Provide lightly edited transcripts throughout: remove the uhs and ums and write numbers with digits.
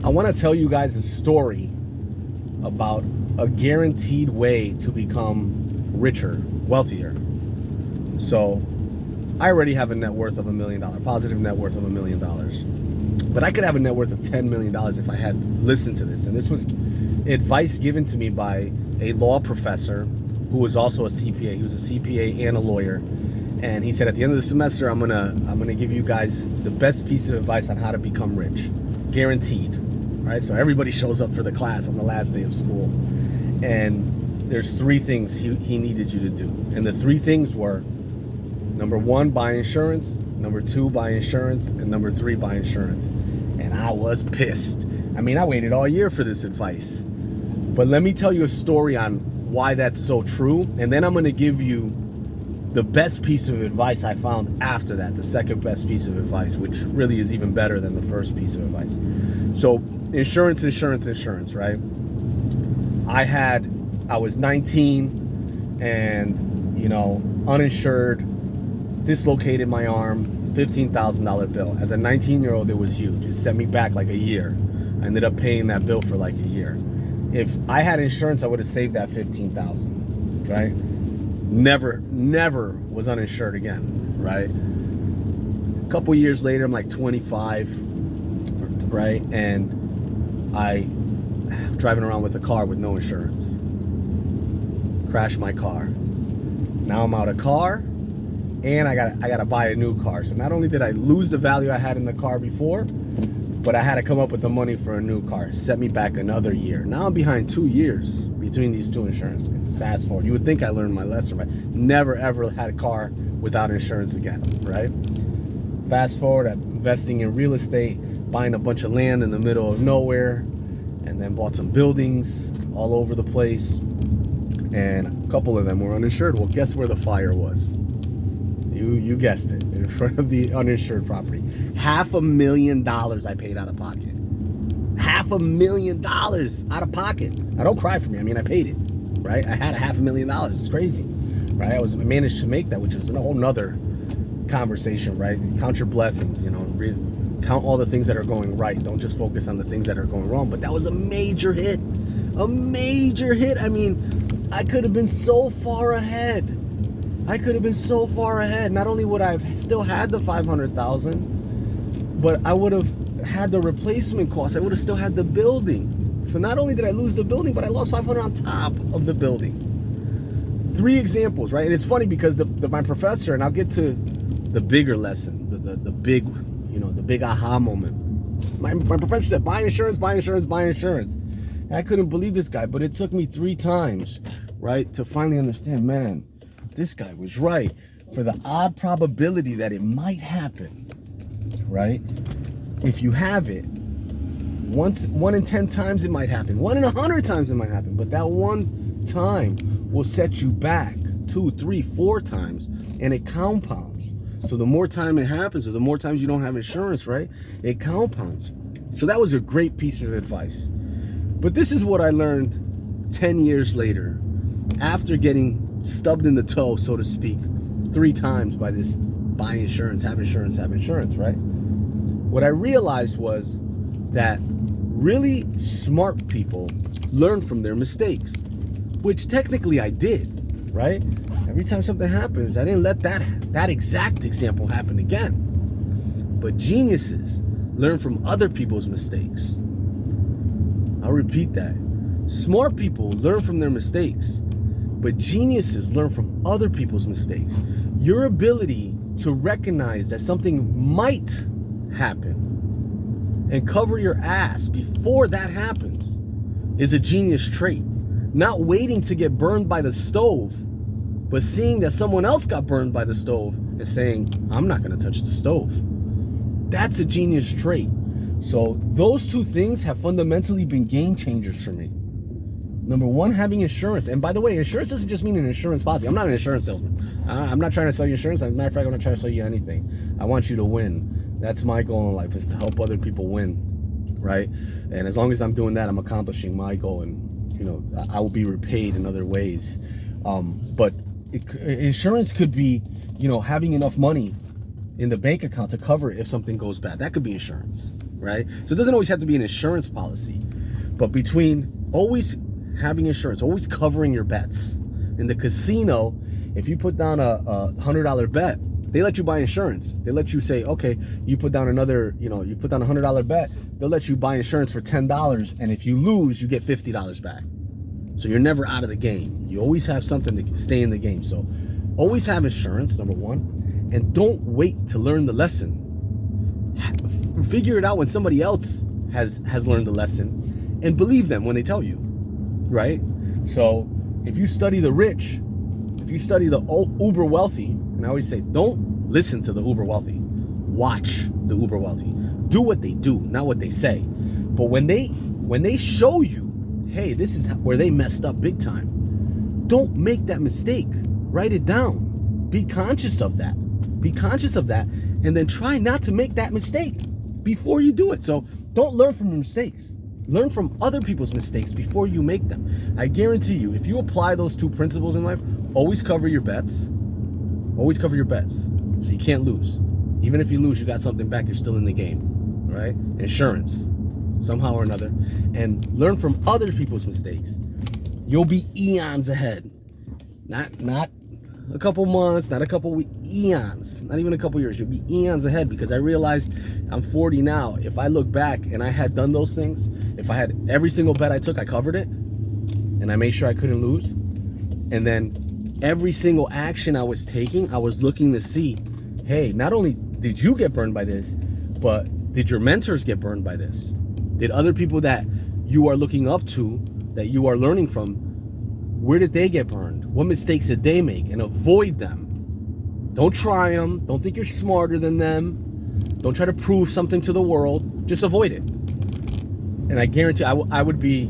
I want to tell you guys a story about a guaranteed way to become richer, wealthier. So I already have a net worth of $1 million, positive net worth of $1 million. But I could have a net worth of $10 million if I had listened to this. And this was advice given to me by a law professor who was also a CPA. He was a CPA and a lawyer. And he said, at the end of the semester, I'm gonna give you guys the best piece of advice on how to become rich. Guaranteed. Right? So everybody shows up for the class on the last day of school. And there's three things he needed you to do. And the three things were, number one, buy insurance. Number two, buy insurance. And number three, buy insurance. And I was pissed. I mean, I waited all year for this advice. But let me tell you a story on why that's so true. And then I'm going to give you the best piece of advice I found after that, the second best piece of advice, which really is even better than the first piece of advice. So insurance, right? I was 19 and, uninsured, dislocated my arm, $15,000 bill. As a 19-year-old, it was huge. It set me back like a year. I ended up paying that bill for like a year. If I had insurance, I would have saved that $15,000, right? Never was uninsured again, right? A couple years later, I'm like 25, right? And I'm driving around with a car with no insurance. Crashed my car. Now I'm out of car, and I gotta buy a new car. So not only did I lose the value I had in the car before, but I had to come up with the money for a new car. Set me back another year. Now I'm behind 2 years between these two insurances. Fast forward. You would think I learned my lesson, right? Never ever had a car without insurance again, right? Fast forward, I'm investing in real estate, buying a bunch of land in the middle of nowhere, and then bought some buildings all over the place. And a couple of them were uninsured. Well, guess where the fire was? You guessed it, in front of the uninsured property. $500,000 I paid out of pocket. $500,000 out of pocket. Now don't cry for me. I mean, I paid it, right? I had $500,000. It's crazy, right? I managed to make that, which was a whole nother conversation, right? Count your blessings, count all the things that are going right. Don't just focus on the things that are going wrong. But that was a major hit. A major hit. I mean, I could have been so far ahead. Not only would I have still had the $500,000, but I would have had the replacement cost. I would have still had the building. So not only did I lose the building, but I lost $500 on top of the building. 3 examples, right? And it's funny because my professor, and I'll get to the bigger lesson, the big, the big aha moment. My professor said, buy insurance. And I couldn't believe this guy, but it took me 3 times, right, to finally understand, man, this guy was right. For the odd probability that it might happen, right? If you have it, 1 in 10 times it might happen. 1 in 100 times it might happen. But that one time will set you back 2, 3, 4 times, and it compounds. So the more time it happens, or the more times you don't have insurance, right? It compounds. So that was a great piece of advice. But this is what I learned 10 years later, after getting stubbed in the toe, so to speak, 3 times by this buy insurance, have insurance, right? What I realized was that really smart people learn from their mistakes, which technically I did, right? Every time something happens, I didn't let that exact example happen again. But geniuses learn from other people's mistakes. I'll repeat that. Smart people learn from their mistakes, but geniuses learn from other people's mistakes. Your ability to recognize that something might happen and cover your ass before that happens is a genius trait. Not waiting to get burned by the stove, but seeing that someone else got burned by the stove and saying, I'm not going to touch the stove. That's a genius trait. So those 2 things have fundamentally been game changers for me. Number 1, having insurance. And by the way, insurance doesn't just mean an insurance policy. I'm not an insurance salesman. I'm not trying to sell you insurance. As a matter of fact, I'm not trying to sell you anything. I want you to win. That's my goal in life, is to help other people win, right? And as long as I'm doing that, I'm accomplishing my goal, and I will be repaid in other ways. But insurance could be, having enough money in the bank account to cover if something goes bad. That could be insurance, right? So it doesn't always have to be an insurance policy, but between always having insurance, always covering your bets. In the casino, if you put down a $100 bet, they let you buy insurance. They let you say, okay, you put down another, you put down a $100 bet, they'll let you buy insurance for $10, and if you lose, you get $50 back. So you're never out of the game. You always have something to stay in the game. So always have insurance, number one, and don't wait to learn the lesson. Figure it out when somebody else has learned the lesson, and believe them when they tell you, right? So if you study the rich, if you study the uber wealthy, and I always say, don't listen to the uber wealthy, watch the uber wealthy. Do what they do, not what they say. But when they show you, hey, this is where they messed up big time, don't make that mistake. Write it down. Be conscious of that. Be conscious of that, and then try not to make that mistake before you do it. So don't learn from your mistakes. Learn from other people's mistakes before you make them. I guarantee you, if you apply those two principles in life, always cover your bets. Always cover your bets, so you can't lose. Even if you lose, you got something back, you're still in the game, right? Insurance, somehow or another. And learn from other people's mistakes. You'll be eons ahead. Not a couple months, not a couple weeks, eons, not even a couple years. You'll be eons ahead, because I realized I'm 40 now. If I look back and I had done those things, if I had every single bet I took, I covered it, and I made sure I couldn't lose. And then every single action I was taking, I was looking to see, hey, not only did you get burned by this, but did your mentors get burned by this? Did other people that you are looking up to, that you are learning from, where did they get burned? What mistakes did they make? And avoid them. Don't try them. Don't think you're smarter than them. Don't try to prove something to the world. Just avoid it. And I guarantee I would be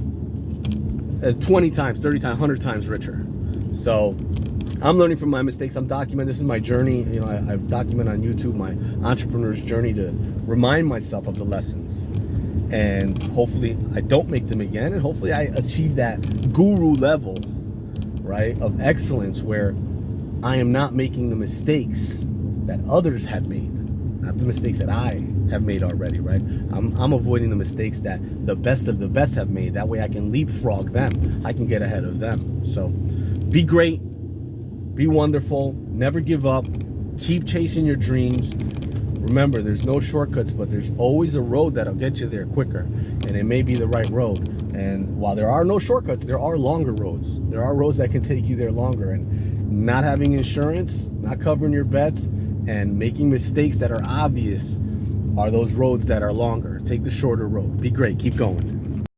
20 times, 30 times, 100 times richer. So I'm learning from my mistakes. I'm documenting. This is my journey. I document on YouTube my entrepreneur's journey to remind myself of the lessons. And hopefully I don't make them again. And hopefully I achieve that guru level, right, of excellence, where I am not making the mistakes that others had made, not the mistakes that I have made already, right? I'm avoiding the mistakes that the best of the best have made. That way I can leapfrog them. I can get ahead of them. So be great, be wonderful, never give up, keep chasing your dreams. Remember, there's no shortcuts, but there's always a road that'll get you there quicker, and it may be the right road. And while there are no shortcuts, there are longer roads. There are roads that can take you there longer, and not having insurance, not covering your bets, and making mistakes that are obvious are those roads that are longer. Take the shorter road. Be great. Keep going.